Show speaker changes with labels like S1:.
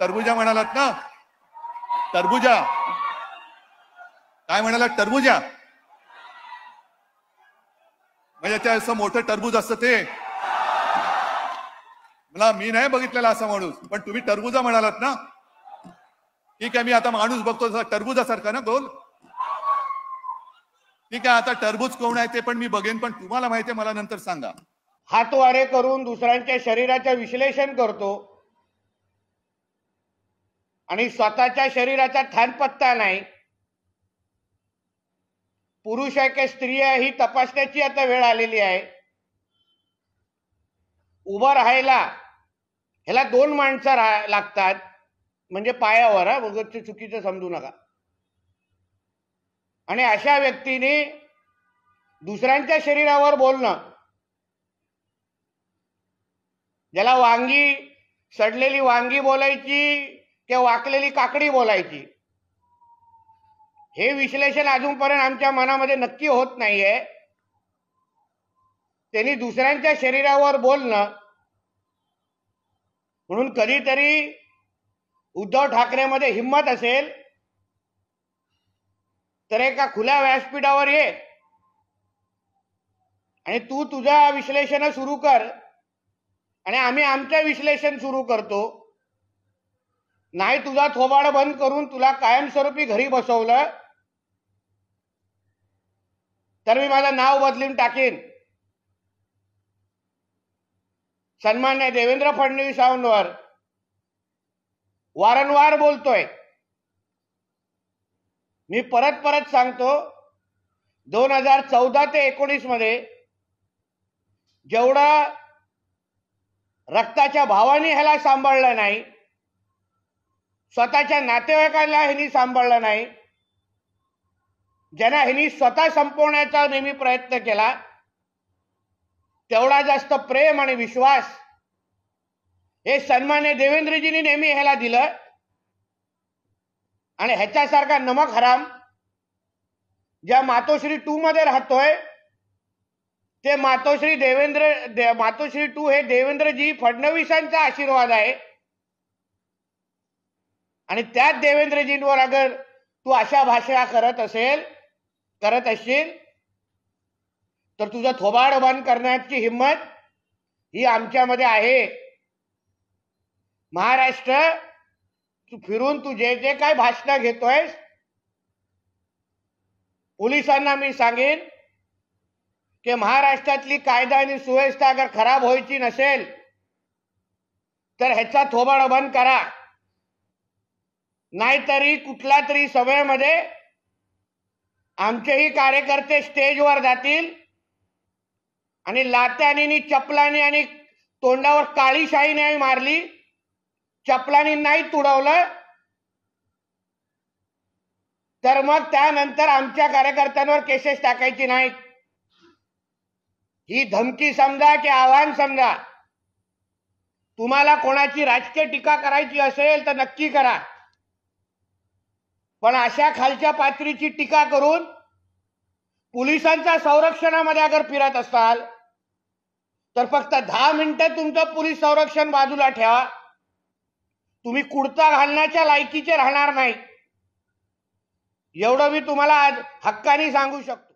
S1: टरबुजा म्हणालात ना, टरबुजा काय म्हणालात? टरबुजा म्हणजे ते असं मोठं टरबूज असतं ते? मला मी नाही बघितलेला असा माणूस, पण तुम्ही टरबुजा म्हणालात ना. ठीक आहे, मी आता माणूस बघतो टरबुजासारखा ना गोल. ठीक आहे, आता टरबूज कोण आहे ते पण मी बघेन, पण तुम्हाला माहिती आहे मला नंतर सांगा.
S2: हातवारे करून दुसऱ्यांच्या शरीराचं विश्लेषण करतो आणि स्वतःच्या शरीराचा ठाणपत्ता नाही. पुरुष आहे की स्त्री आहे ही तपासण्याची आता वेळ आलेली आहे. उभं राहायला ह्याला 2 माणसं लागतात, म्हणजे पायावर, चुकीचं समजू नका. आणि अशा व्यक्तीने दुसऱ्यांच्या शरीरावर बोलणं, ज्याला वांगी, सडलेली वांगी बोलायची किंवा वाकलेली काकडी बोलायची, हे विश्लेषण अजूनपर्यंत आमच्या मनामध्ये नक्की होत नाहीये. त्यांनी दुसऱ्यांच्या शरीरावर बोलणं म्हणून कधीतरी उद्धव ठाकरेमध्ये हिम्मत असेल तर एका खुल्या व्यासपीठावर ये आणि तू तुझा विश्लेषण सुरू कर आणि आम्ही आमचं विश्लेषण सुरू करतो. नाही तुझा थोबाड बंद करून तुला कायमस्वरूपी घरी बसवलं तर मी माझं नाव बदलून टाकेन. सन्मान्य देवेंद्र फडणवीसांवर वारंवार बोलतोय. मी परत परत सांगतो, 2014 ते 19 मध्ये जेवढं रक्ताच्या भावाने ह्याला सांभाळलं नाही, स्वतःच्या नातेवाईकांना ह्यांनी सांभाळलं नाही, ज्यांना ह्यांनी स्वतः संपवण्याचा नेहमी प्रयत्न केला, तेवढा जास्त प्रेम आणि विश्वास हे सन्मान्य देवेंद्रजींनी नेहमी ह्याला दिलं. आणि ह्याच्यासारखा नमक हराम ज्या मातोश्री 2 मध्ये राहतोय, ते मातोश्री 2 हे देवेंद्रजी फडणवीसांचा आशीर्वाद आहे. आणि त्याच देवेंद्रजींवर अगर तू अशा भाषा करत असशील तर तुझं थोबाड बंद करण्याची हिम्मत ही आमच्यामध्ये आहे. महाराष्ट्र तू फिरून तू जे काय भाषण घेतोयस, पोलिसांना मी सांगेन की महाराष्ट्रातली कायदा आणि सुव्यवस्था अगर खराब व्हायची नसेल तर ह्याचा थोबाड बंद करा. नाहीतरी कुठल्या तरी सभेमध्ये आमचेही कार्यकर्ते स्टेजवर जातील आणि लात्यानी, चपलानी आणि तोंडावर काळी शाई नाही मारली, चपलानी नाही तुडवलं तर मग त्यानंतर आमच्या कार्यकर्त्यांवर केसेस टाकायची नाहीत. ही धमकी समजा की आव्हान समजा. तुम्हाला कोणाची राजकीय टीका करायची असेल तर नक्की करा, पण अशा खालच्या पातळीची टीका करून पोलिसांच्या संरक्षणामध्ये अगर फिरत असाल तर फक्त 10 मिनिटं तुमचं पोलीस संरक्षण बाजूला ठेवा. तुम्ही कुर्ता घालण्याच्या लायकीचे राहणार नाही, एवढं मी तुम्हाला आज हक्काने सांगू शकतो.